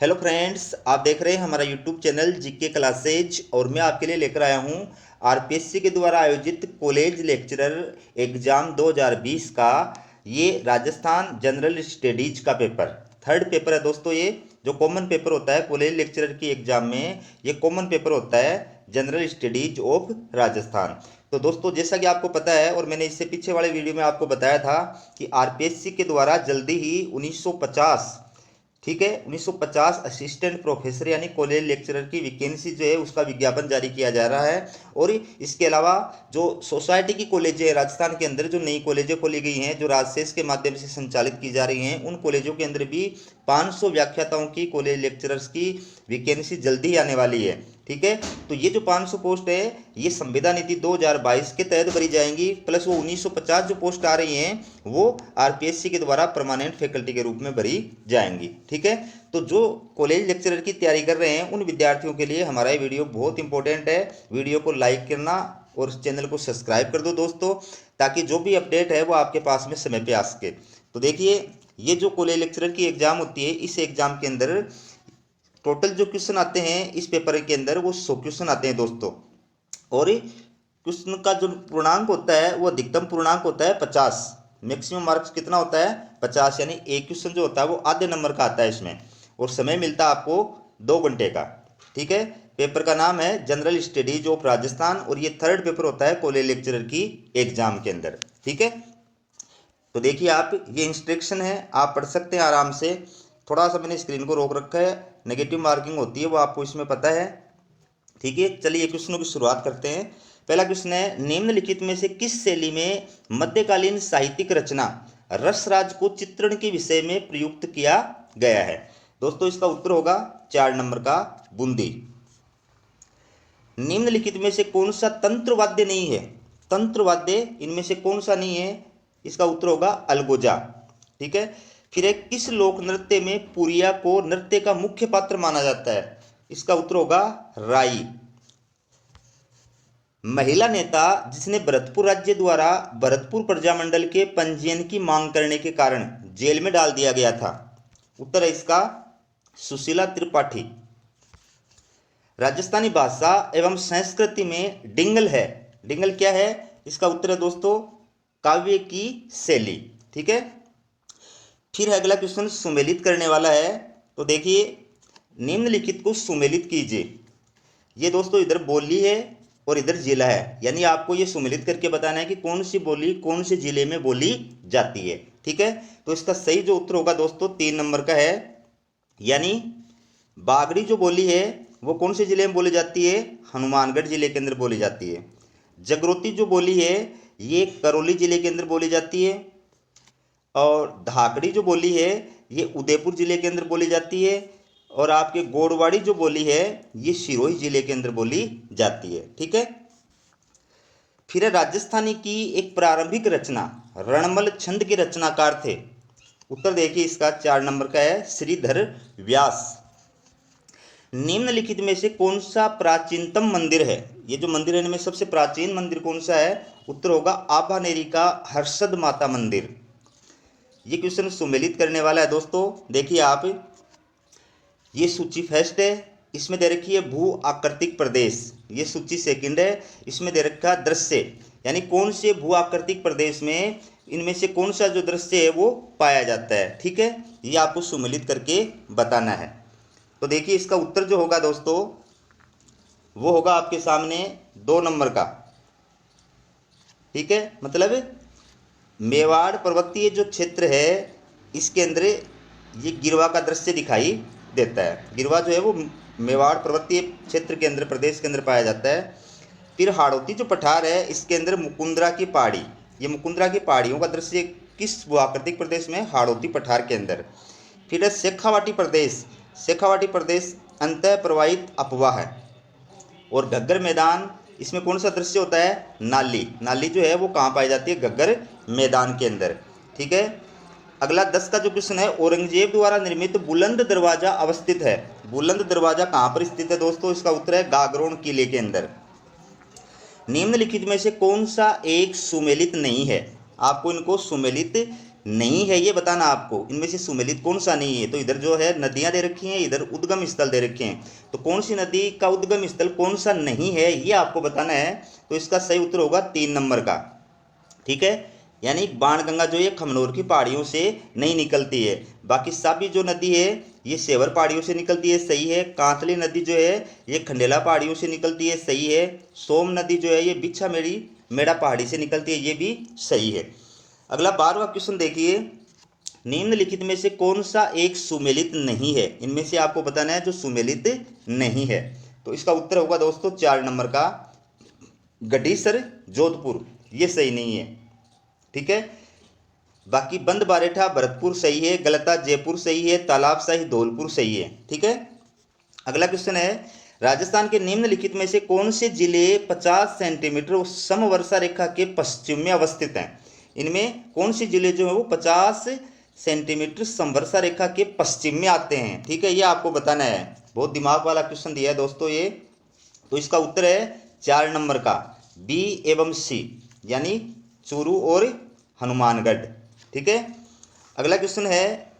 Hello friends, आप देख रहे हैं हमारा यूट्यूब चैनल जीके क्लासेज और मैं आपके लिए लेकर आया हूं आरपीएससी के द्वारा आयोजित कॉलेज लेक्चरर एग्ज़ाम 2020 का ये राजस्थान जनरल स्टडीज का पेपर थर्ड पेपर है दोस्तों। ये जो कॉमन पेपर होता है कॉलेज लेक्चरर की एग्ज़ाम में, ये कॉमन पेपर होता है जनरल स्टडीज ऑफ राजस्थान। तो दोस्तों, जैसा कि आपको पता है और मैंने इससे पीछे वाले वीडियो में आपको बताया था कि आरपीएससी के द्वारा जल्दी ही 1950, ठीक है, 1950 असिस्टेंट प्रोफेसर यानी कॉलेज लेक्चरर की वैकेंसी जो है उसका विज्ञापन जारी किया जा रहा है। और इसके अलावा जो सोसाइटी की कॉलेजें हैं राजस्थान के अंदर, जो नई कॉलेजें खोली गई हैं जो राजसेस के माध्यम से संचालित की जा रही हैं, उन कॉलेजों के अंदर भी 500 व्याख्याताओं की कॉलेज लेक्चरर्स की वैकेंसी जल्दी ही आने वाली है। ठीक है, तो ये जो 500 पोस्ट है ये संविदा नीति 2022 के तहत भरी जाएंगी, प्लस वो 1950 जो पोस्ट आ रही हैं वो आरपीएससी के द्वारा परमानेंट फैकल्टी के रूप में भरी जाएंगी। ठीक है, तो जो कॉलेज लेक्चरर की तैयारी कर रहे हैं उन विद्यार्थियों के लिए हमारा ये वीडियो बहुत इंपॉर्टेंट है। वीडियो को लाइक करना और चैनल को सब्सक्राइब कर दो दोस्तों, ताकि जो भी अपडेट है वो आपके पास में समय पे आ सके। तो देखिए, ये जो कॉलेज लेक्चरर की एग्जाम होती है, इस एग्जाम के अंदर टोटल जो क्वेश्चन आते हैं इस पेपर के अंदर वो 100 क्वेश्चन आते हैं दोस्तों। और क्वेश्चन का जो पूर्णांक होता है वो अधिकतम पूर्णांक होता है 50। मैक्सिमम मार्क्स कितना होता है 50, यानी एक क्वेश्चन जो होता है वो आधे नंबर का आता है इसमें, और समय मिलता है आपको 2 घंटे का। ठीक है, पेपर का नाम है जनरल स्टडीज ऑफ राजस्थान और ये थर्ड पेपर होता है कॉलेज लेक्चरर की एग्जाम के अंदर। ठीक है, तो देखिए आप, ये इंस्ट्रक्शन है, आप पढ़ सकते हैं आराम से। थोड़ा सा मैंने स्क्रीन को रोक रखा है, नेगेटिव मार्किंग होती है वो आपको इसमें पता है। ठीक है, चलिए क्वेश्चनों की शुरुआत करते हैं। पहला क्वेश्चन है, निम्नलिखित में से किस शैली में मध्यकालीन साहित्यिक रचना रसराज को चित्रण के विषय में प्रयुक्त किया गया है? दोस्तों इसका उत्तर होगा 4 नंबर का बूंदी। निम्नलिखित में से कौन सा तंत्र वाद्य नहीं है? तंत्र वाद्य इनमें से कौन सा नहीं है? इसका उत्तर होगा अलगोजा। ठीक है, फिर एक, किस लोक नृत्य में पुरिया को नृत्य का मुख्य पात्र माना जाता है? इसका उत्तर होगा राई। महिला नेता जिसने भरतपुर राज्य द्वारा भरतपुर प्रजामंडल के पंजीयन की मांग करने के कारण जेल में डाल दिया गया था? उत्तर है इसका सुशीला त्रिपाठी। राजस्थानी भाषा एवं संस्कृति में डिंगल है, डिंगल क्या है? इसका उत्तर है दोस्तों काव्य की शैली। ठीक है, फिर अगला क्वेश्चन सुमेलित करने वाला है। तो देखिए, निम्नलिखित को सुमेलित कीजिए। ये दोस्तों इधर बोली है और इधर जिला है, यानी आपको ये सुमेलित करके बताना है कि कौन सी बोली कौन से जिले में बोली जाती है। ठीक है, तो इसका सही जो उत्तर होगा दोस्तों 3 नंबर का है, यानी बागड़ी जो बोली है वो कौन से जिले में बोली जाती है? हनुमानगढ़ जिले के अंदर बोली जाती है। जगरोती जो बोली है ये करौली जिले के अंदर बोली जाती है। और धाकड़ी जो बोली है ये उदयपुर जिले के अंदर बोली जाती है। और आपके गोड़वाड़ी जो बोली है ये सिरोही जिले के अंदर बोली जाती है। ठीक है, फिर है राजस्थानी की एक प्रारंभिक रचना रणमल छंद के रचनाकार थे? उत्तर देखिए इसका 4 नंबर का है श्रीधर व्यास। निम्नलिखित में से कौन सा प्राचीनतम मंदिर है? ये जो मंदिर है इनमें सबसे प्राचीन मंदिर कौन सा है? उत्तर होगा आभानेरी का हर्षद माता मंदिर। ये क्वेश्चन सुमेलित करने वाला है दोस्तों। देखिए आप, ये सूची फर्स्ट है, इसमें दे रखी है भू आकृतिक प्रदेश। ये सूची सेकंड है, इसमें दे रखा है दृश्य, यानी कौन से भू आकृतिक प्रदेश में इनमें से कौन सा जो दृश्य है वो पाया जाता है। ठीक है, ये आपको सुमेलित करके बताना है। तो देखिए इसका उत्तर जो होगा दोस्तों वो होगा आपके सामने 2 नंबर का। ठीक है, मतलब मेवाड़ पर्वतीय जो क्षेत्र है इसके अंदर ये गिरवा का दृश्य दिखाई देता है। गिरवा जो है वो मेवाड़ पर्वतीय क्षेत्र के अंदर, प्रदेश के अंदर पाया जाता है। फिर हाड़ौती जो पठार है इसके अंदर मुकुंदरा की पहाड़ी, ये मुकुंदरा की पहाड़ियों का दृश्य किस भूआकृतिक प्रदेश में? हाड़ौती पठार के अंदर। फिर है शेखावाटी प्रदेश, शेखावाटी प्रदेश अंतः प्रवाहित अपवाह है। और घग्गर मैदान, इसमें कौन सा दृश्य होता है? नाली, नाली जो है वो कहाँ पाई जाती है? घग्गर मैदान के अंदर। ठीक है, अगला 10 का जो क्वेश्चन है, औरंगजेब द्वारा निर्मित बुलंद दरवाजा अवस्थित है। बुलंद दरवाजा कहाँ पर स्थित है दोस्तों? इसका उत्तर है गागरोन किले के अंदर। निम्नलिखित में से कौन सा एक सुमेलित नहीं है? आपको इनको सुमेलित नहीं है ये बताना आपको। इनमें से सुमेलित कौन सा नहीं है? तो इधर जो है नदियां दे रखी हैं, इधर उद्गम स्थल दे रखे हैं, तो कौन सी नदी का उद्गम स्थल कौन सा नहीं है ये आपको बताना है। तो इसका सही उत्तर होगा 3 नंबर का। ठीक है, यानी बाणगंगा जो है खमनोर की पहाड़ियों से नहीं निकलती है। बाकी सभी जो नदी है ये सेवर पहाड़ियों से निकलती है, सही है। कांतली नदी जो है ये खंडेला पहाड़ियों से निकलती है, सही है। सोम नदी जो है ये बिच्छा मेड़ा पहाड़ी से निकलती है, ये भी सही है। अगला 12वां क्वेश्चन देखिए, निम्नलिखित में से कौन सा एक सुमेलित नहीं है? इनमें से आपको बताना है जो सुमेलित नहीं है। तो इसका उत्तर होगा दोस्तों 4 नंबर का, गढ़ीसर जोधपुर, ये सही नहीं है। ठीक है, बाकी बंद बारेठा भरतपुर सही है, गलता जयपुर सही है, तालाब शाही धौलपुर सही है। ठीक है, अगला क्वेश्चन है, राजस्थान के निम्नलिखित में से कौन से जिले 50 सेंटीमीटर समवर्षा रेखा के पश्चिम में अवस्थित हैं? इनमें कौन से जिले जो है वो 50 सेंटीमीटर समवर्षा रेखा के पश्चिम में आते हैं? ठीक है, ये आपको बताना है। बहुत दिमाग वाला क्वेश्चन दिया है दोस्तों ये। तो इसका उत्तर है 4 नंबर का, बी एवं सी, यानी चूरू और हनुमानगढ़। ठीक है, अगला क्वेश्चन है,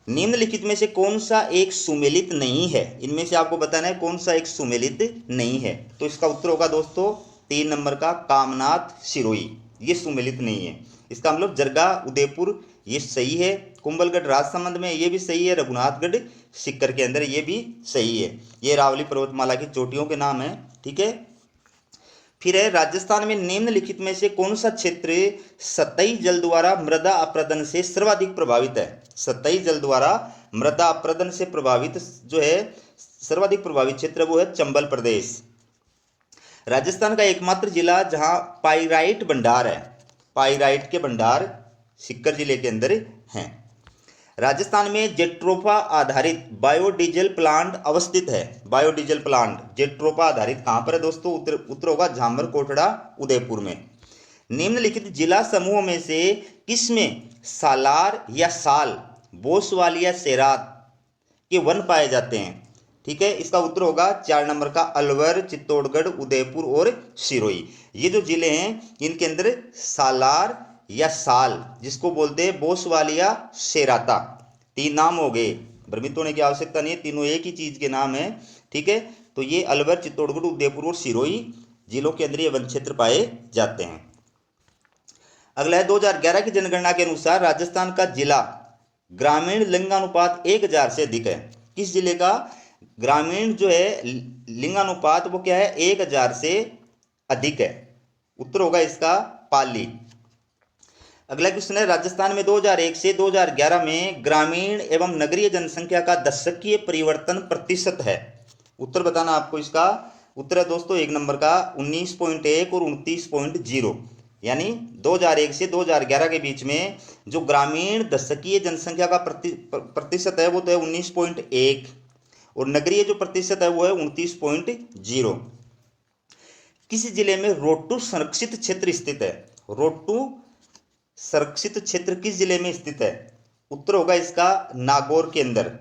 निम्नलिखित में से कौन सा एक सुमेलित नहीं है? इनमें से आपको बताना है कौन सा एक सुमेलित नहीं है। तो इसका उत्तर होगा दोस्तों 3 नंबर का, कामनाथ सिरोही, ये सुमेलित नहीं है। इसका मतलब जरगा उदयपुर ये सही है, कुंभलगढ़ राजसमंद में ये भी सही है, रघुनाथगढ़ सीकर के अंदर ये भी सही है। ये रावली पर्वतमाला की चोटियों के नाम है। ठीक है, फिर है, राजस्थान में निम्नलिखित में से कौन सा क्षेत्र सतही जल द्वारा मृदा अपरदन से सर्वाधिक प्रभावित है? सतही जल द्वारा मृदा अपरदन से प्रभावित जो है सर्वाधिक प्रभावित क्षेत्र वो है चंबल प्रदेश। राजस्थान का एकमात्र जिला जहां पाइराइट भंडार है, पाइराइट के भंडार सीकर जिले के अंदर हैं। राजस्थान में जेट्रोफा आधारित बायोडीजल प्लांट अवस्थित है। बायोडीजल प्लांट जेट्रोफा आधारित कहाँ पर है दोस्तों? उत्तर होगा झामर कोटड़ा उदयपुर में। निम्नलिखित जिला समूह में से किसमें सालार या साल, बोसवाल या सेरात के वन पाए जाते हैं? ठीक है, इसका उत्तर होगा 4 नंबर का, अलवर, चित्तौड़गढ़, उदयपुर और सिरोही। ये जो जिले हैं इनके अंदर सालार या साल, जिसको बोलते हैं बोसवालिया शेराता, 3 नाम हो गए। भ्रमित होने की आवश्यकता नहीं है, तीनों एक ही चीज के नाम है। ठीक है, तो ये अलवर, चित्तौड़गढ़, उदयपुर और सिरोही जिलों के अंदर ये वन क्षेत्र पाए जाते हैं। अगला है, 2011 की जनगणना के अनुसार राजस्थान का जिला ग्रामीण लिंगानुपात 1000 से अधिक है। किस जिले का ग्रामीण जो है लिंगानुपात वो क्या है? 1000 से अधिक है। उत्तर होगा इसका पाली। अगला क्वेश्चन है, राजस्थान में 2001 से 2011 में ग्रामीण एवं नगरीय जनसंख्या का दशकीय परिवर्तन प्रतिशत है। उत्तर बताना आपको। इसका उत्तर है दोस्तों 1 नंबर का 19.1 और 29.0, यानी 2001 से 2011 के बीच में जो ग्रामीण दशकीय जनसंख्या का प्रतिशत है वो तो है 19.1 और नगरीय जो प्रतिशत है वो है 29.0। किस जिले में रोटू संरक्षित क्षेत्र स्थित है? रोटू संरक्षित क्षेत्र किस जिले में स्थित है? उत्तर होगा इसका नागौर के अंदर।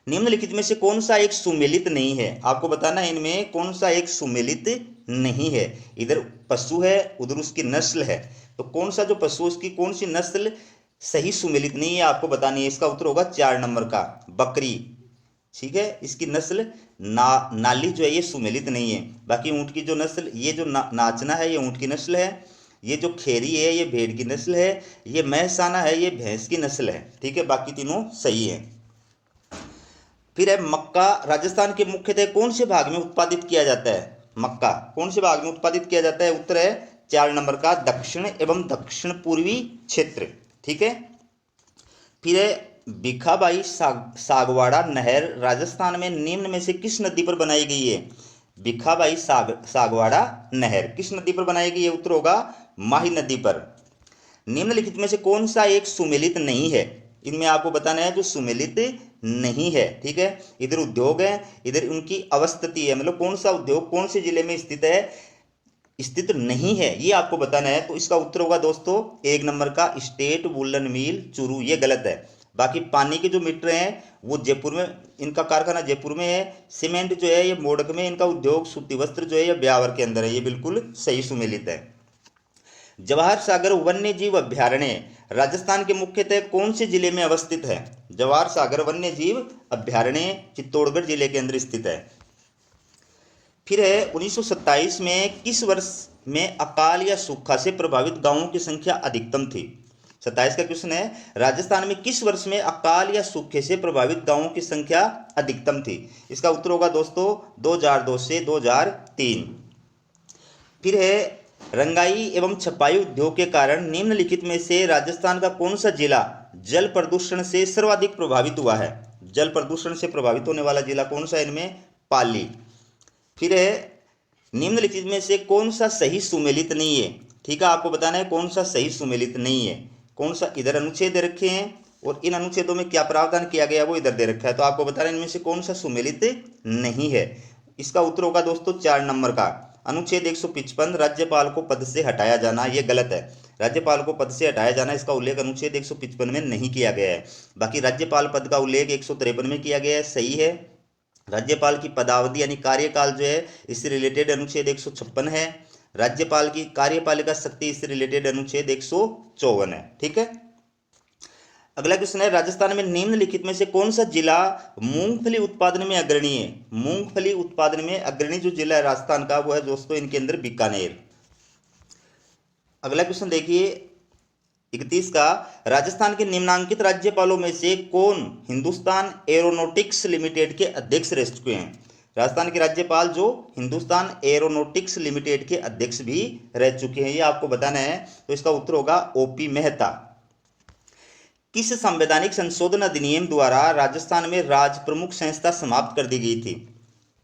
निम्नलिखित में से कौन सा एक सुमेलित नहीं है? आपको बताना है इनमें कौन सा एक सुमेलित नहीं है। इधर पशु है, उधर उसकी नस्ल है, तो कौन सा जो पशु उसकी कौन सी नस्ल सही सुमेलित नहीं है आपको बतानी है। इसका उत्तर होगा 4 नंबर का, बकरी। ठीक है, इसकी नस्ल नाली जो है ये सुमेलित नहीं है। बाकी ऊंट की जो नस्ल, ये जो नाचना है ये ऊंट की नस्ल है, ये जो खेरी है ये भेड़ की नस्ल है, ये महसाना है ये भैंस की नस्ल है। ठीक है, बाकी तीनों सही है। फिर है, मक्का राजस्थान के मुख्यतः कौन से भाग में उत्पादित किया जाता है? मक्का कौन से भाग में उत्पादित किया जाता है? उत्तर है 4 नंबर का, दक्षिण एवं दक्षिण पूर्वी क्षेत्र। ठीक है, फिर है, भिखाबाई सागवाड़ा नहर राजस्थान में निम्न में से किस नदी पर बनाई गई है? भिखाबाई सागवाड़ा नहर किस नदी पर बनाई गई है? उत्तर होगा माही नदी पर। निम्नलिखित में से कौन सा एक सुमेलित नहीं है? इनमें आपको बताना है जो सुमेलित नहीं है। ठीक है, इधर उद्योग है, इधर उनकी अवस्थिति है, मतलब कौन सा उद्योग कौन से जिले में स्थित है, स्थित नहीं है, ये आपको बताना है। तो इसका उत्तर होगा दोस्तों 1 नंबर का, स्टेट वुलन मिल चूरू, ये गलत है। बाकी पानी के जो मीटर हैं वो जयपुर में, इनका कारखाना जयपुर में है। सीमेंट जो है ये मोडक में, इनका उद्योग सूती वस्त्र जो है ये ब्यावर के अंदर है, ये बिल्कुल सही सुमेलित है। जवाहर सागर वन्य जीव अभ्यारण्य राजस्थान के मुख्यतः कौन से जिले में अवस्थित है? जवाहर सागर वन्य जीव अभ्यारण्य चित्तौड़गढ़ जिले के अंदर स्थित है। फिर है 1927 में किस वर्ष में अकाल या सूखा से प्रभावित गांवों की संख्या अधिकतम थी? 27 का क्वेश्चन है, राजस्थान में किस वर्ष में अकाल या सूखे से प्रभावित गांवों की संख्या अधिकतम थी? इसका उत्तर होगा दोस्तों 2002 से 2003। फिर है, रंगाई एवं छपाई उद्योग के कारण निम्नलिखित में से राजस्थान का कौन सा जिला जल प्रदूषण से सर्वाधिक प्रभावित हुआ है? जल प्रदूषण से प्रभावित होने वाला जिला कौन सा? इनमें पाली। फिर है, निम्नलिखित में से कौन सा सही सुमेलित नहीं है? ठीक है, आपको बताना है कौन सा सही सुमेलित नहीं है। कौन सा? इधर अनुच्छेद रखे हैं और इन अनुच्छेदों में क्या प्रावधान किया गया वो इधर दे रखा है, तो आपको बताना है इनमें से कौन सा सुमेलित नहीं है। इसका उत्तर होगा दोस्तों 4 नंबर का, अनुच्छेद 155 राज्यपाल को पद से हटाया जाना, ये गलत है। राज्यपाल को पद से हटाया जाना इसका उल्लेख अनुच्छेद 155 में नहीं किया गया है। बाकी राज्यपाल पद का उल्लेख 153 में किया गया है, सही है। राज्यपाल की पदावधि यानी कार्यकाल जो है इससे रिलेटेड अनुच्छेद 156 है। राज्यपाल की कार्यपालिका शक्ति इससे रिलेटेड अनुच्छेद 154 है। ठीक है, अगला क्वेश्चन है, राजस्थान में निम्नलिखित में से कौन सा जिला मूंगफली उत्पादन में अग्रणी है? मूंगफली उत्पादन में अग्रणी जो जिला है राजस्थान का वो है दोस्तों इनके अंदर बीकानेर। अगला क्वेश्चन देखिए 31 का, राजस्थान के निम्नांकित राज्यपालों में से कौन हिंदुस्तान एरोनॉटिक्स लिमिटेड के अध्यक्ष रह चुके हैं? राजस्थान के राज्यपाल जो हिंदुस्तान एरोनॉटिक्स लिमिटेड के अध्यक्ष भी रह चुके हैं, ये आपको बताना है। तो इसका उत्तर होगा ओपी मेहता। किस संवैधानिक संशोधन अधिनियम द्वारा राजस्थान में राज प्रमुख संस्था समाप्त कर दी गई थी?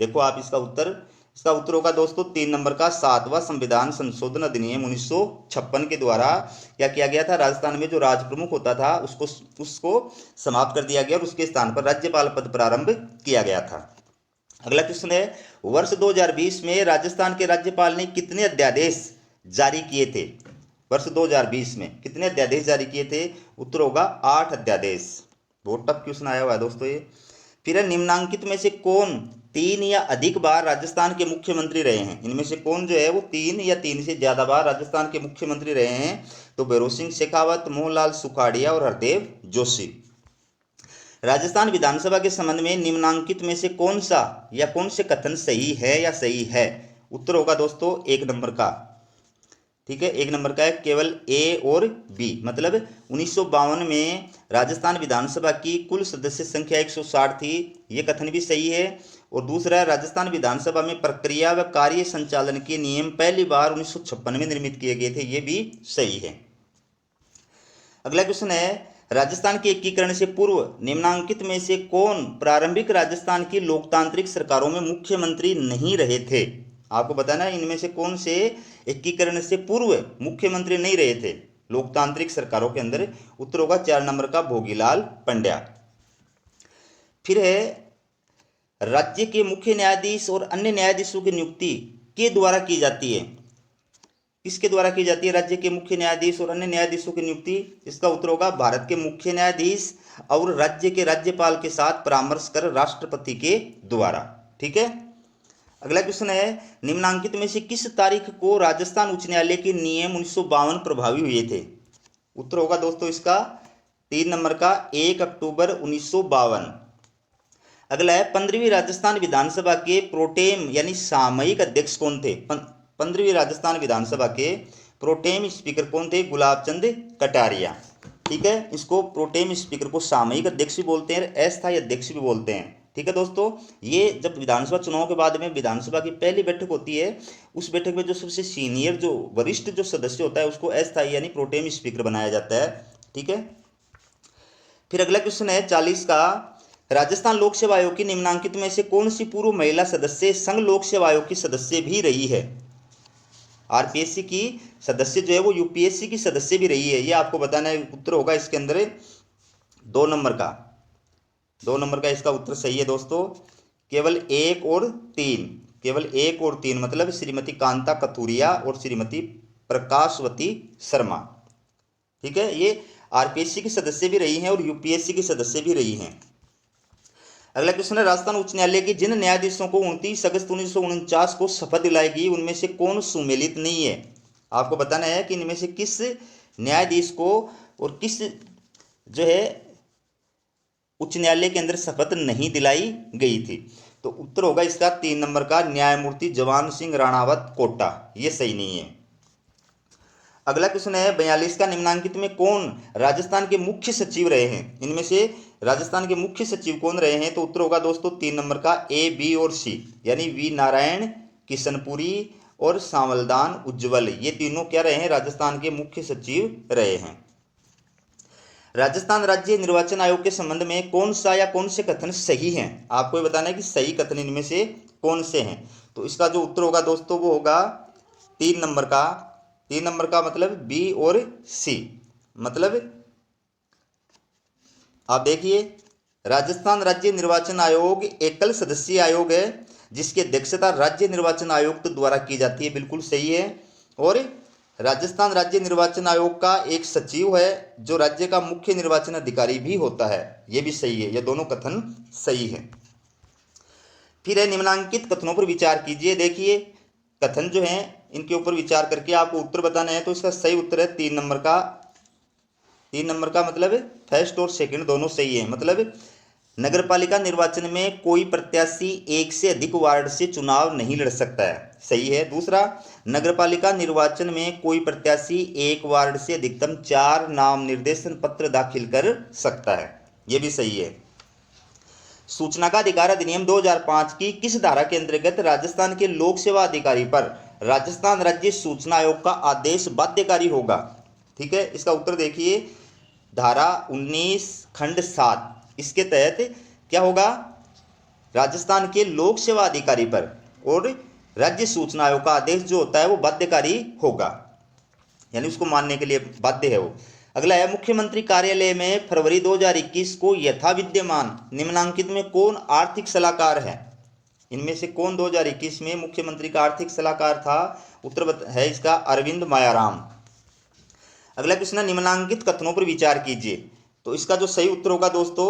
देखो आप इसका उत्तर होगा दोस्तों 3 नंबर का, 7वां संविधान संशोधन अधिनियम 1956 के द्वारा क्या किया गया था? राजस्थान में जो राज प्रमुख होता था उसको समाप्त कर दिया गया और उसके स्थान पर राज्यपाल पद प्रारंभ किया गया था। अगला क्वेश्चन है, वर्ष 2020 में राजस्थान के राज्यपाल ने कितने अध्यादेश जारी किए थे? वर्ष 2020 में कितने अध्यादेश जारी किए थे? उत्तर होगा 8 अध्यादेश। बहुत टफ क्वेश्चन आया हुआ है दोस्तों ये। फिर है, निम्नांकित में से कौन 3 या अधिक बार राजस्थान के मुख्यमंत्री रहे हैं? इनमें से कौन जो है वो 3 या 3 से ज्यादा बार राजस्थान के मुख्यमंत्री रहे हैं? तो भैरों सिंह शेखावत, मोहनलाल सुखाड़िया और हरदेव जोशी। राजस्थान विधानसभा के संबंध में निम्नांकित में से कौन सा या कौन से कथन सही है या सही है? उत्तर होगा दोस्तों 1 नंबर का। ठीक है, 1 नंबर का है, केवल ए और बी। मतलब 1952 में राजस्थान विधानसभा की कुल सदस्य संख्या 160 थी, ये कथन भी सही है। और दूसरा, राजस्थान विधानसभा में प्रक्रिया व कार्य संचालन के नियम पहली बार 1956 में निर्मित किए गए थे, ये भी सही है। अगला क्वेश्चन है, राजस्थान के एकीकरण से पूर्व निम्नांकित में से कौन प्रारंभिक राजस्थान की लोकतांत्रिक सरकारों में मुख्यमंत्री नहीं रहे थे? आपको बताना है इनमें से कौन से एकीकरण से पूर्व मुख्यमंत्री नहीं रहे थे लोकतांत्रिक सरकारों के अंदर? उत्तर होगा 4 नंबर का, भोगीलाल पंड्या। फिर है, राज्य के मुख्य न्यायाधीश और अन्य न्यायाधीशों की नियुक्ति के द्वारा की जाती है? किसके द्वारा की जाती है राज्य के मुख्य न्यायाधीश और अन्य न्यायाधीशों की नियुक्ति? इसका उत्तर होगा भारत के मुख्य न्यायाधीश और राज्य के राज्यपाल के साथ परामर्श कर राष्ट्रपति के द्वारा। ठीक है, अगला क्वेश्चन है, निम्नांकित में से किस तारीख को राजस्थान उच्च न्यायालय के नियम 1952 प्रभावी हुए थे? उत्तर होगा दोस्तों इसका 3 नंबर का, 1 अक्टूबर 1952। अगला है, 15वीं राजस्थान विधानसभा के प्रोटेम यानी सामयिक अध्यक्ष कौन थे? 15वीं राजस्थान विधानसभा के प्रोटेम स्पीकर कौन थे? गुलाब चंद कटारिया। ठीक है, इसको प्रोटेम स्पीकर को सामयिक अध्यक्ष भी बोलते हैं, अस्थायी अध्यक्ष भी बोलते हैं। ठीक है दोस्तों, ये जब विधानसभा चुनाव के बाद में विधानसभा की पहली बैठक होती है, उस बैठक में जो सबसे सीनियर जो वरिष्ठ जो सदस्य होता है उसको अस्थायी यानी प्रोटेम स्पीकर बनाया जाता है। ठीक है, फिर अगला क्वेश्चन है 40 का, राजस्थान लोक सेवा आयोग की निम्नांकित में से कौन सी पूर्व महिला सदस्य संघ लोक सेवा आयोग की सदस्य भी रही है? आरपीएससी की सदस्य जो है वो यूपीएससी की सदस्य भी रही है, ये आपको बताना है। उत्तर होगा इसके अंदर 2 नंबर का, 2 नंबर का इसका उत्तर सही है दोस्तों। केवल 1 और 3, केवल 1 और 3 मतलब श्रीमती कांता कथूरिया और श्रीमती प्रकाशवती शर्मा। ठीक है, ये आरपीएससी की सदस्य भी रही हैं और यूपीएससी की सदस्य भी रही हैं। अगला क्वेश्चन है, राजस्थान उच्च न्यायालय के जिन न्यायाधीशों को 29 अगस्त 1949 को शपथ दिलाएगी उनमें से कौन सुमेलित नहीं है? आपको बताना है कि इनमें से किस न्यायाधीश को और किस जो है उच्च न्यायालय के अंदर शपथ नहीं दिलाई गई थी? तो उत्तर होगा इसका 3 नंबर का न्यायमूर्ति जवान सिंह राणावत कोटा, ये सही नहीं है। अगला क्वेश्चन है 42 का, निम्नांकित में कौन राजस्थान के मुख्य सचिव रहे हैं? इनमें से राजस्थान के मुख्य सचिव कौन रहे हैं? तो उत्तर होगा दोस्तों 3 नंबर का ए, बी और सी, यानी वी नारायण, किशनपुरी और सांवलदान उज्ज्वल, ये तीनों क्या रहे हैं? राजस्थान के मुख्य सचिव रहे हैं। राजस्थान राज्य निर्वाचन आयोग के संबंध में कौन सा या कौन से कथन सही हैं? आपको ये बताना है कि सही कथन इनमें से कौन से हैं। तो इसका जो उत्तर होगा दोस्तों वो होगा 3 नंबर का। 3 नंबर का मतलब बी और सी। मतलब आप देखिए, राजस्थान राज्य निर्वाचन आयोग एकल सदस्यीय आयोग है जिसकी अध्यक्षता राज्य निर्वाचन आयुक्त द्वारा की जाती है, बिल्कुल सही है। और राजस्थान राज्य निर्वाचन आयोग का एक सचिव है जो राज्य का मुख्य निर्वाचन अधिकारी भी होता है, ये भी सही है। ये दोनों कथन सही है। फिर है निम्नांकित कथनों पर विचार कीजिए। देखिए कथन जो हैं इनके ऊपर विचार करके आपको उत्तर बताना है। तो इसका सही उत्तर है 3 नंबर का। 3 नंबर का मतलब फर्स्ट और सेकंड दोनों सही है। मतलब नगरपालिका निर्वाचन में कोई प्रत्याशी एक से अधिक वार्ड से चुनाव नहीं लड़ सकता है, सही है। दूसरा, नगरपालिका निर्वाचन में कोई प्रत्याशी एक वार्ड से अधिकतम 4 नाम निर्देशन पत्र दाखिल कर सकता है, यह भी सही है। सूचना का अधिकार अधिनियम 2005 की किस धारा के अंतर्गत राजस्थान के लोक सेवा अधिकारी पर राजस्थान राज्य सूचना आयोग का आदेश बाध्यकारी होगा? ठीक है, इसका उत्तर देखिए, धारा 19 खंड 7, इसके तहत क्या होगा? राजस्थान के लोक सेवा अधिकारी पर और राज्य सूचना आयोग का आदेश जो होता है वो बाध्यकारी होगा, यानी उसको मानने के लिए बाध्य है वो। अगला है मुख्यमंत्री कार्यालय में फरवरी 2021 को यथा विद्यमान निम्नांकित में कौन आर्थिक सलाहकार है? इनमें से कौन 2021 में मुख्यमंत्री का आर्थिक सलाहकार था? उत्तर है इसका अरविंद मायाराम। अगला क्वेश्चन है निम्नांकित कथनों पर विचार कीजिए। तो इसका जो सही उत्तर होगा दोस्तों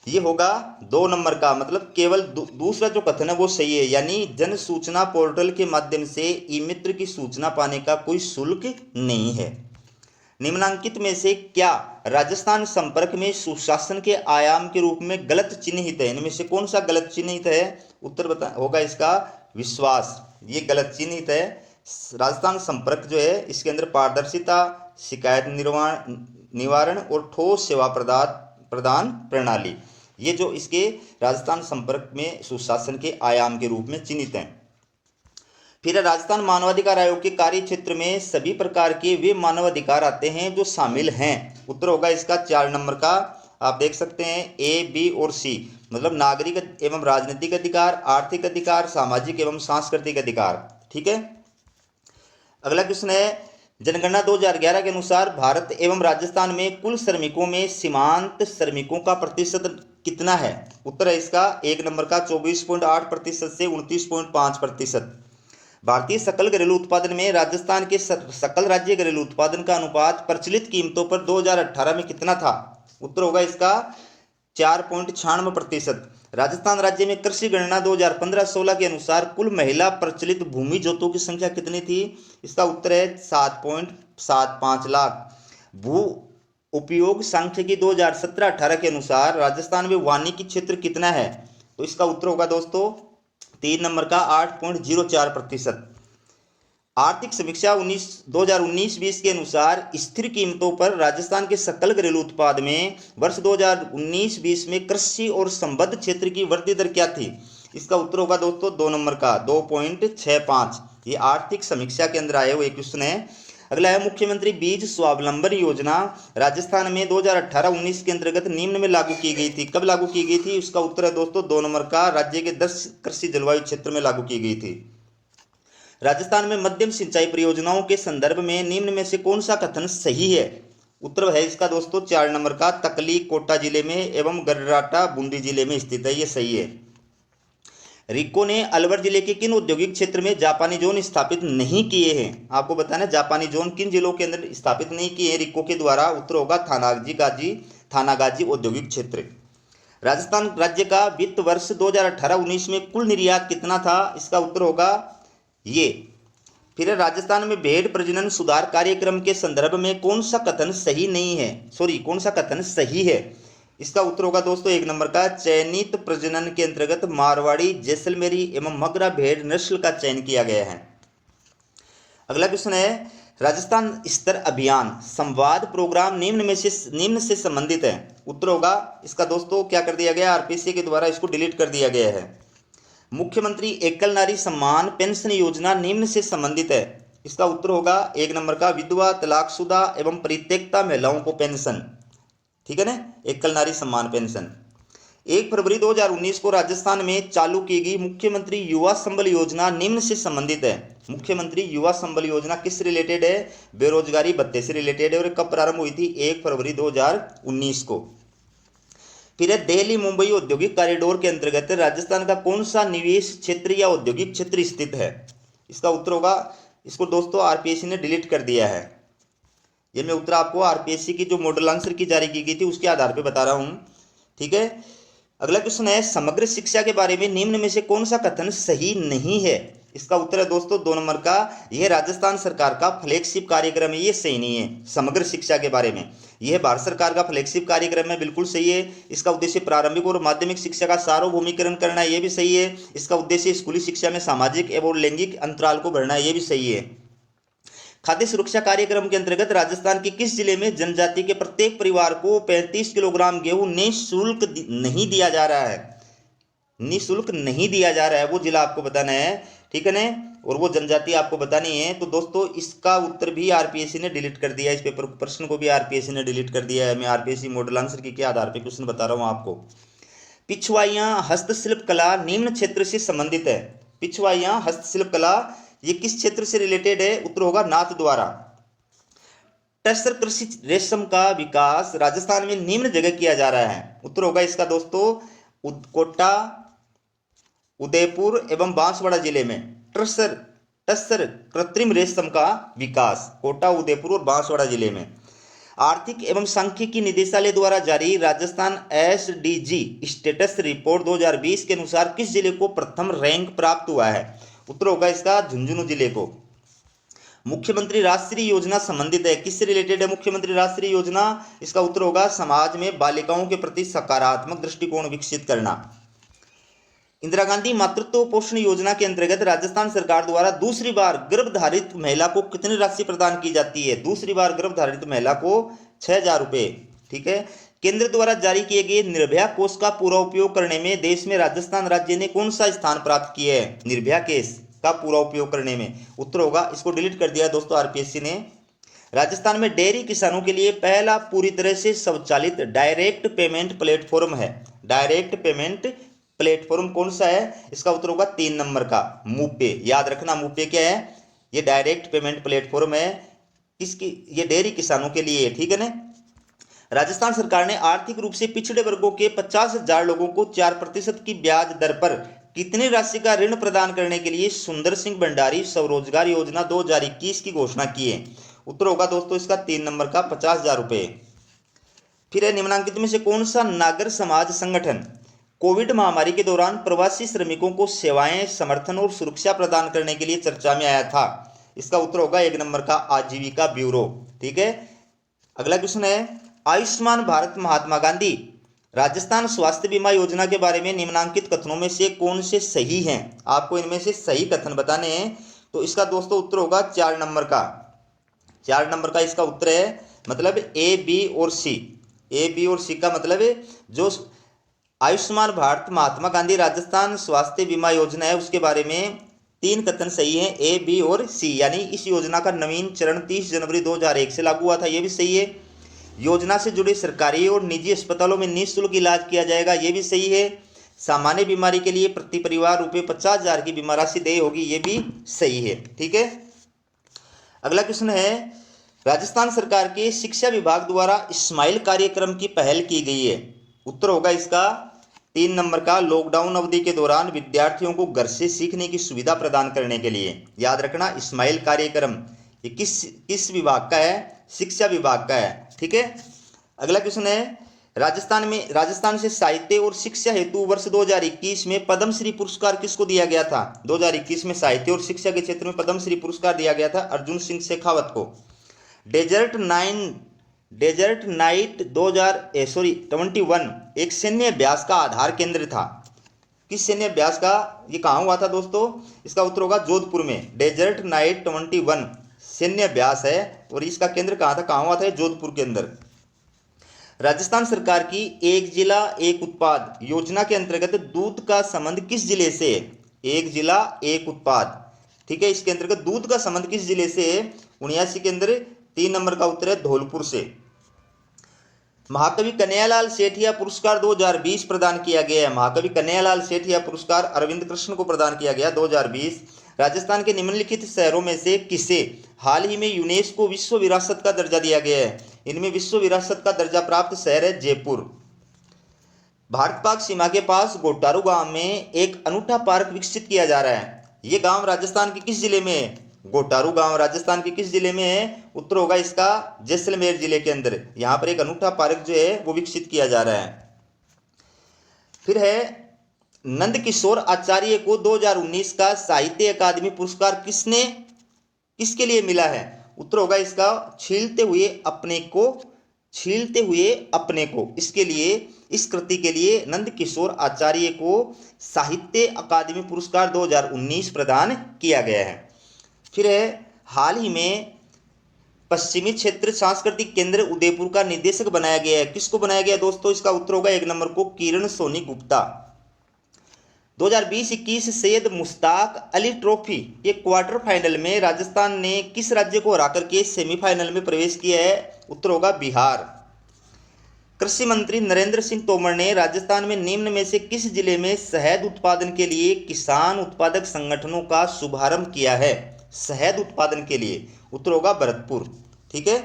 ये होगा 2 नंबर का। मतलब केवल दूसरा जो कथन है वो सही है, यानी जन सूचना पोर्टल के माध्यम से ई मित्र की सूचना पाने का कोई शुल्क नहीं है। निम्नांकित में से क्या राजस्थान संपर्क में सुशासन के आयाम के रूप में गलत चिन्हित है? इनमें से कौन सा गलत चिन्हित है? उत्तर होगा इसका विश्वास, ये गलत चिन्हित है। राजस्थान संपर्क जो है इसके अंदर पारदर्शिता, शिकायत निवारण और ठोस सेवा प्रदान प्रणाली, ये जो इसके राजस्थान संपर्क में सुशासन के आयाम के रूप में चिन्हित हैं। फिर राजस्थान मानवाधिकार आयोग के कार्य क्षेत्र में सभी प्रकार के वे मानवाधिकार आते हैं जो शामिल हैं। उत्तर होगा इसका 4 नंबर का। आप देख सकते हैं ए, बी और सी, मतलब नागरिक एवं राजनीतिक अधिकार, आर्थिक अधिकार, सामाजिक एवं सांस्कृतिक अधिकार। ठीक है, अगला क्वेश्चन है जनगणना 2011 के अनुसार भारत एवं राजस्थान में कुल श्रमिकों में सीमांत श्रमिकों का प्रतिशत कितना है? उत्तर है इसका 1 नंबर का 24.8% से 29.5%। भारतीय सकल घरेलू उत्पादन में राजस्थान के सकल राज्य घरेलू उत्पादन का अनुपात प्रचलित कीमतों पर 2018 में कितना था? उत्तर होगा इसका 4.96%। राजस्थान राज्य में कृषि गणना 2015-16 के अनुसार कुल महिला प्रचलित भूमि जोतों की संख्या कितनी थी? इसका उत्तर है 7.75 लाख। भू उपयोग सांख्यिकी 2017-18 के अनुसार राजस्थान में वानिकी क्षेत्र कितना है? तो इसका उत्तर होगा दोस्तों 3 नंबर का 8.04%। आर्थिक समीक्षा 2019-20 के अनुसार स्थिर कीमतों पर राजस्थान के सकल घरेलू उत्पाद में वर्ष 2019-20 में कृषि और संबद्ध क्षेत्र की वृद्धि दर क्या थी? इसका उत्तर होगा दोस्तों 2 नंबर का 2.65। ये आर्थिक समीक्षा के अंदर आए हुए क्वेश्चन है। अगला है मुख्यमंत्री बीज स्वावलंबन योजना राजस्थान में 2018-19 के अंतर्गत निम्न में लागू की गई थी। कब लागू की गई थी? इसका उत्तर है दोस्तों 2 नंबर का, राज्य के 10 कृषि जलवायु क्षेत्र में लागू की गई थी। राजस्थान में मध्यम सिंचाई परियोजनाओं के संदर्भ में निम्न में से कौन सा कथन सही है? उत्तर है इसका दोस्तों 4 नंबर का, तकली कोटा जिले में एवं गर्राटा बूंदी जिले में स्थित है, ये सही है। रिको ने अलवर जिले के किन औद्योगिक क्षेत्र में जापानी जोन स्थापित नहीं किए हैं? आपको बताना जापानी जोन किन जिलों के अंदर स्थापित नहीं किए हैं रिको के द्वारा? उत्तर होगा थानागाजी औद्योगिक क्षेत्र। राजस्थान राज्य का वित्त वर्ष 2018-19 में कुल निर्यात कितना था? इसका उत्तर होगा ये फिर राजस्थान में भेड़ प्रजनन सुधार कार्यक्रम के संदर्भ में कौन सा कथन सही नहीं है, कौन सा कथन सही है? इसका उत्तर होगा दोस्तों 1 नंबर का, चयनित प्रजनन के अंतर्गत मारवाड़ी, जैसलमेरी एवं मगरा भेड़ नस्ल का चयन किया गया है। अगला क्वेश्चन है, राजस्थान स्तर अभियान संवाद प्रोग्राम निम्न से संबंधित है। उत्तर होगा इसका दोस्तों क्या कर दिया गया, आरपीएससी के द्वारा इसको डिलीट कर दिया गया है। मुख्यमंत्री एकल नारी सम्मान पेंशन योजना निम्न से संबंधित है। इसका उत्तर होगा 1 नंबर का, विधवा, तलाकशुदा एवं परित्यक्ता महिलाओं को पेंशन, ठीक है ना, एकल नारी सम्मान पेंशन। 1 फरवरी 2019 को राजस्थान में चालू की गई मुख्यमंत्री युवा संबल योजना निम्न से संबंधित है। मुख्यमंत्री युवा संबल योजना किस रिलेटेड है? बेरोजगारी भत्ते से रिलेटेड है और कब प्रारंभ हुई थी? 1 फरवरी 2019 को। फिर है, दिल्ली मुंबई औद्योगिक कॉरिडोर के अंतर्गत राजस्थान का कौन सा निवेश क्षेत्र या औद्योगिक क्षेत्र स्थित है? इसका उत्तर होगा, इसको दोस्तों आरपीएससी ने डिलीट कर दिया है। ये मैं उत्तर आपको आरपीएससी की जो मॉडल आंसर की जारी की गई थी उसके आधार पर बता रहा हूं, ठीक है। अगला क्वेश्चन है, समग्र शिक्षा के बारे में निम्न में से कौन सा कथन सही नहीं है? इसका उत्तर है दोस्तों 2 नंबर का, यह राजस्थान सरकार का फ्लैगशिप कार्यक्रम है, ये सही नहीं है। समग्र शिक्षा के बारे में यह भारत सरकार का फ्लैगशिप कार्यक्रम है, बिल्कुल सही है। इसका उद्देश्य प्रारंभिक और माध्यमिक शिक्षा का सार्वभौमिकरण करना है, ये भी सही है। इसका उद्देश्य स्कूली शिक्षा में सामाजिक एवं लैंगिक अंतराल को भरना है, ये भी सही है। खाद्य सुरक्षा कार्यक्रम के अंतर्गत राजस्थान के किस जिले में जनजाति के प्रत्येक परिवार को 35 किलोग्राम गेहूं निःशुल्क नहीं दिया जा रहा है? निःशुल्क नहीं दिया जा रहा है, वो जिला आपको बताना है, ठीक है ना, और वो जनजाति आपको बतानी है। तो दोस्तों इसका उत्तर भी आरपीएससी ने डिलीट कर दिया है, इस पेपर प्रश्न को भी आरपीएससी ने डिलीट कर दिया है। मैं आरपीएससी मॉडल आंसर के आधार पर क्वेश्चन बता रहा हूँ आपको। पिछवाइयां हस्तशिल्प कला निम्न क्षेत्र से संबंधित है। पिछवाइयां हस्तशिल्प कला ये किस क्षेत्र से रिलेटेड है? उत्तर होगा नाथ द्वारा। टसर कृषि रेशम का विकास राजस्थान में निम्न जगह किया जा रहा है। उत्तर होगा इसका दोस्तों कोटा, उदयपुर एवं बांसवाड़ा जिले में टसर कृत्रिम रेशम का विकास कोटा, उदयपुर और बांसवाड़ा जिले में। आर्थिक एवं सांख्यिकी निदेशालय द्वारा जारी राजस्थान एसडीजी स्टेटस रिपोर्ट 2020 के अनुसार किस जिले को प्रथम रैंक प्राप्त हुआ है? उत्तर होगा इसका झुंझुनू जिले को। मुख्यमंत्री राष्ट्रीय योजना संबंधित है, किससे रिलेटेड है मुख्यमंत्री राष्ट्रीय योजना? इसका उत्तर होगा समाज में बालिकाओं के प्रति सकारात्मक दृष्टिकोण विकसित करना। इंदिरा गांधी मातृत्व पोषण योजना के अंतर्गत राजस्थान सरकार द्वारा दूसरी बार गर्भधारित महिला को कितनी राशि प्रदान की जाती है? दूसरी बार गर्भधारित महिला को 6,000 रुपये, ठीक है। केंद्र द्वारा जारी किए गए निर्भया कोष का पूरा उपयोग करने में देश में राजस्थान राज्य ने कौन सा स्थान प्राप्त किया है? निर्भया केस का पूरा उपयोग करने में। उत्तर होगा, इसको डिलीट कर दिया है दोस्तों आरपीएससी ने। राजस्थान में डेयरी किसानों के लिए पहला पूरी तरह से स्वचालित डायरेक्ट पेमेंट प्लेटफॉर्म है। डायरेक्ट पेमेंट प्लेटफॉर्म कौन सा है? इसका उत्तर होगा 3 नंबर का, मूपे। याद रखना मूपे क्या है? ये डायरेक्ट पेमेंट प्लेटफॉर्म है, किसकी? ये डेयरी किसानों के लिए, ठीक है ना। राजस्थान सरकार ने आर्थिक रूप से पिछड़े वर्गों के 50,000 लोगों को 4% की ब्याज दर पर कितनी राशि का ऋण प्रदान करने के लिए सुंदर सिंह भंडारी स्वरोजगार योजना 2021 की घोषणा की है? उत्तर होगा दोस्तों इसका 3 नंबर का, 50,000 रुपये। फिर है, निम्नलिखित में से कौन सा नागर समाज संगठन कोविड महामारी के दौरान प्रवासी श्रमिकों को सेवाएं, समर्थन और सुरक्षा प्रदान करने के लिए चर्चा में आया था? इसका उत्तर होगा 1 नंबर का, आजीविका ब्यूरो, ठीक है। अगला क्वेश्चन है, आयुष्मान भारत महात्मा गांधी राजस्थान स्वास्थ्य बीमा योजना के बारे में निम्नलिखित कथनों में से कौन से सही हैं? आपको इनमें से सही कथन बताने हैं। तो इसका दोस्तों उत्तर होगा 4 नंबर का। 4 नंबर का इसका उत्तर है, मतलब ए, बी और सी। ए, बी और सी का मतलब है जो आयुष्मान भारत महात्मा गांधी राजस्थान स्वास्थ्य बीमा योजना है उसके बारे में 3 कथन सही हैं, ए, बी और सी। यानी इस योजना का नवीन चरण 30 जनवरी 2001 से लागू हुआ था, ये भी सही है। योजना से जुड़े सरकारी और निजी अस्पतालों में निःशुल्क इलाज किया जाएगा, ये भी सही है। सामान्य बीमारी के लिए प्रति परिवार रुपये 50,000 की बीमा राशि देय होगी, ये भी सही है, ठीक है। अगला क्वेश्चन है, राजस्थान सरकार के शिक्षा विभाग द्वारा स्माइल कार्यक्रम की पहल की गई है। उत्तर होगा इसका 3 नंबर का, लॉकडाउन अवधि के दौरान विद्यार्थियों को घर से सीखने की सुविधा प्रदान करने के लिए। याद रखना, स्माइल कार्यक्रम ये किस विभाग का है? शिक्षा विभाग का है, ठीक है। अगला क्वेश्चन है, राजस्थान से साहित्य और शिक्षा हेतु वर्ष 2021 में पद्मश्री पुरस्कार किसको दिया गया था? 2021 में साहित्य और शिक्षा के क्षेत्र में पद्मश्री पुरस्कार दिया गया था अर्जुन सिंह शेखावत को। डेजर्ट नाइट 21 एक सैन्य अभ्यास का आधार केंद्र था। किस सैन्य अभ्यास का? ये कहाँ हुआ था दोस्तों? इसका उत्तर होगा जोधपुर में। डेजर्ट नाइट 21 सैन्य अभ्यास है और इसका केंद्र कहाँ था? कहाँ हुआ था? जोधपुर के अंदर। राजस्थान सरकार की एक जिला एक उत्पाद योजना के अंतर्गत दूध का संबंध किस जिले से है? एक जिला एक उत्पाद, ठीक है। इसके अंतर्गत दूध का संबंध किस जिले से है? 79 के अंदर 3 नंबर का उत्तर है धौलपुर से। महाकवि कन्हैयालाल सेठिया पुरस्कार 2020 प्रदान किया गया है। महाकवि कन्हैयालाल सेठिया पुरस्कार अरविंद कृष्ण को प्रदान किया गया 2020। राजस्थान के निम्नलिखित शहरों में से किसे हाल ही में यूनेस्को विश्व विरासत का दर्जा दिया गया है? इनमें विश्व विरासत का दर्जा प्राप्त शहर है जयपुर। भारत पाक सीमा के पास गोटारू गांव में एक अनूठा पार्क विकसित किया जा रहा है। यह गांव राजस्थान के किस जिले में है? गोटारू गांव राजस्थान के किस जिले में है? उत्तर होगा इसका जैसलमेर जिले के अंदर। यहां पर एक अनूठा पार्क जो है वो विकसित किया जा रहा है। फिर है नंद किशोर आचार्य को 2019 का साहित्य अकादमी पुरस्कार किसके लिए मिला है? उत्तर होगा इसका छीलते हुए अपने को। इसके लिए, इस कृति के लिए नंद किशोर आचार्य को साहित्य अकादमी पुरस्कार 2019 प्रदान किया गया है। फिर है हाल ही में पश्चिमी क्षेत्र सांस्कृतिक केंद्र उदयपुर का निदेशक बनाया गया है। किसको बनाया गया दोस्तों? इसका उत्तर होगा 1 नंबर को किरण सोनी गुप्ता। 2020-21 सैयद मुश्ताक अली ट्रॉफी के क्वार्टर फाइनल में राजस्थान ने किस राज्य को हराकर के सेमीफाइनल में प्रवेश किया है? उत्तर होगा बिहार। कृषि मंत्री नरेंद्र सिंह तोमर ने राजस्थान में निम्न में से किस जिले में शहद उत्पादन के लिए किसान उत्पादक संगठनों का शुभारंभ किया है? शहद उत्पादन के लिए उत्तर होगा भरतपुर, ठीक है।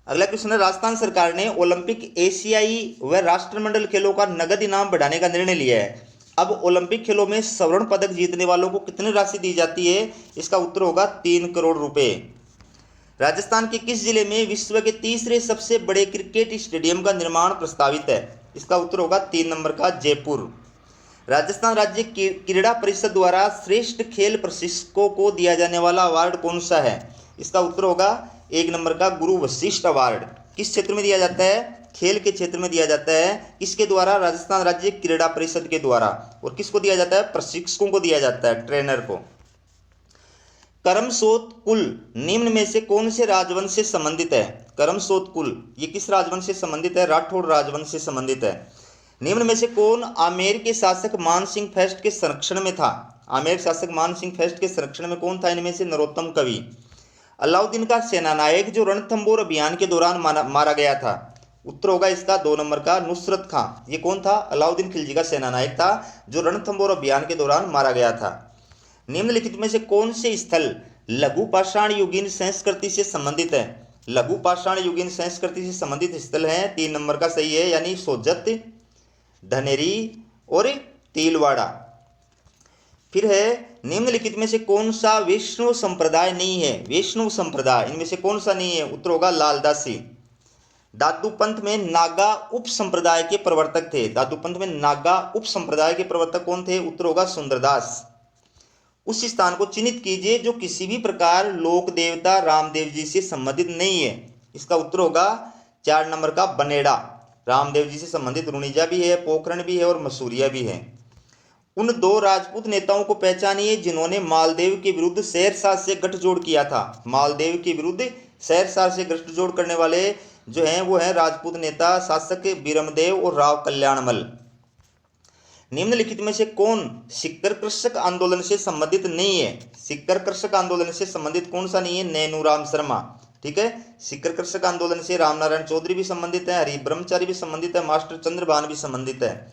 अगला क्वेश्चन है राजस्थान सरकार ने ओलंपिक, एशियाई व राष्ट्रमंडल खेलों का नगद इनाम बढ़ाने का निर्णय लिया है। अब ओलंपिक खेलों में स्वर्ण पदक जीतने वालों को कितनी राशि दी जाती है? इसका उत्तर होगा 3 करोड़ रुपए। राजस्थान के किस जिले में विश्व के तीसरे सबसे बड़े क्रिकेट स्टेडियम का निर्माण प्रस्तावित है? इसका उत्तर होगा 3 नंबर का जयपुर। राजस्थान राज्य क्रीड़ा परिषद द्वारा श्रेष्ठ खेल प्रशिक्षकों को दिया जाने वाला अवार्ड कौन सा है? इसका उत्तर होगा 1 नंबर का गुरु वशिष्ठ अवार्ड। किस क्षेत्र में दिया जाता है? खेल के क्षेत्र में दिया जाता है। किसके द्वारा? राजस्थान राज्य क्रीड़ा परिषद के द्वारा। और किसको दिया जाता है? प्रशिक्षकों को दिया जाता है, ट्रेनर को। करमसोत कुल निम्न में से कौन से राजवंश से संबंधित है? करमसोत कुल ये किस राजवंश से संबंधित है? राठौड़ राजवंश से संबंधित है। निम्न में से कौन आमेर के शासक मानसिंह फर्स्ट के संरक्षण में था? आमेर शासक मानसिंह फर्स्ट के संरक्षण में कौन था? इनमें से नरोत्तम कवि। अलाउद्दीन का सेनानायक जो रणथंबोर अभियान के दौरान मारा गया था? उत्तर होगा इसका 2 नंबर का नुसरत खां। ये कौन था? अलाउद्दीन खिलजी का सेनानायक था जो रणथंबोर अभियान के दौरान मारा गया था। निम्नलिखित में से कौन से स्थल लघु पाषाण युगीन संस्कृति से संबंधित है? लघु पाषाण युगीन संस्कृति से संबंधित स्थल हैं 3 नंबर का सही है, यानी सोजत, धनेरी और तिलवाड़ा। फिर है निम्नलिखित में से कौन सा वैष्णव संप्रदाय नहीं है? वैष्णव संप्रदाय इनमें से कौन सा नहीं है? उत्तर होगा लालदासी। दादू पंथ में नागा उप संप्रदाय के प्रवर्तक थे। दादू पंथ में नागा उप संप्रदाय के प्रवर्तक कौन थे? उत्तर होगा सुंदरदास। उस स्थान को चिन्हित कीजिए जो किसी भी प्रकार लोक देवता रामदेव जी से संबंधित नहीं है। इसका उत्तर होगा 4 नंबर का बनेड़ा। रामदेव जी से संबंधित रुणिजा भी है, पोखरण भी है और मसूरिया भी है। उन 2 राजपूत नेताओं को पहचानिए जिन्होंने मालदेव के विरुद्ध शेरशाह से गठजोड़ किया था। मालदेव के विरुद्ध शेरशाह से गठजोड़ करने वाले जो हैं वो हैं राजपूत नेता शासक बीरमदेव और राव कल्याणमल। निम्नलिखित में से कौन सिक्कर कृषक आंदोलन से संबंधित नहीं है? सिक्कर कृषक आंदोलन से संबंधित कौन सा नहीं है? नैनूराम शर्मा, ठीक है। सिक्कर कृषक आंदोलन से रामनारायण चौधरी भी संबंधित है, हरि ब्रह्मचारी भी संबंधित है, मास्टर चंद्रभान भी संबंधित है।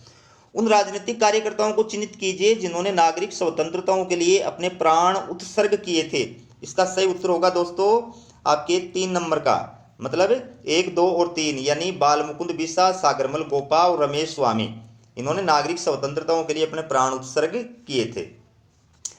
उन राजनीतिक कार्यकर्ताओं को चिन्हित कीजिए जिन्होंने नागरिक स्वतंत्रताओं के लिए अपने प्राण उत्सर्ग किए थे। इसका सही उत्तर होगा दोस्तों आपके 3 नंबर का, मतलब 1, 2 और 3, यानी बालमुकुंद बिसा, सागरमल गोपा और रमेश स्वामी। इन्होंने नागरिक स्वतंत्रताओं के लिए अपने प्राण उत्सर्ग किए थे।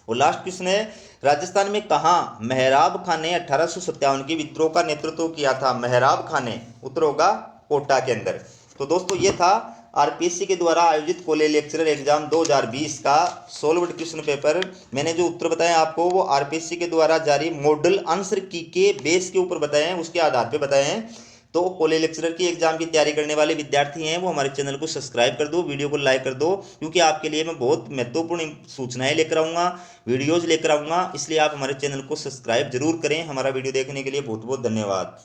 और लास्ट क्वेश्चन है राजस्थान में कहाँ मेहराब खान ने 1857 के विद्रोह का नेतृत्व किया था? मेहराब खान ने, उत्तर होगा कोटा के अंदर। तो दोस्तों ये था आरपीएससी के द्वारा आयोजित कॉलेज लेक्चरर एग्जाम 2020 का सॉल्व्ड क्वेश्चन पेपर। मैंने जो उत्तर बताए आपको वो आरपीएससी के द्वारा जारी मॉडल आंसर की के बेस के ऊपर बताए हैं, उसके आधार पे बताए हैं। तो कॉलेज लेक्चरर की एग्जाम की तैयारी करने वाले विद्यार्थी हैं वो हमारे चैनल को सब्सक्राइब कर दो, वीडियो को लाइक कर दो, क्योंकि आपके लिए मैं बहुत महत्वपूर्ण सूचनाएं लेकर आऊँगा, वीडियोज़ लेकर आऊँगा। इसलिए आप हमारे चैनल को सब्सक्राइब जरूर करें। हमारा वीडियो देखने के लिए बहुत बहुत धन्यवाद।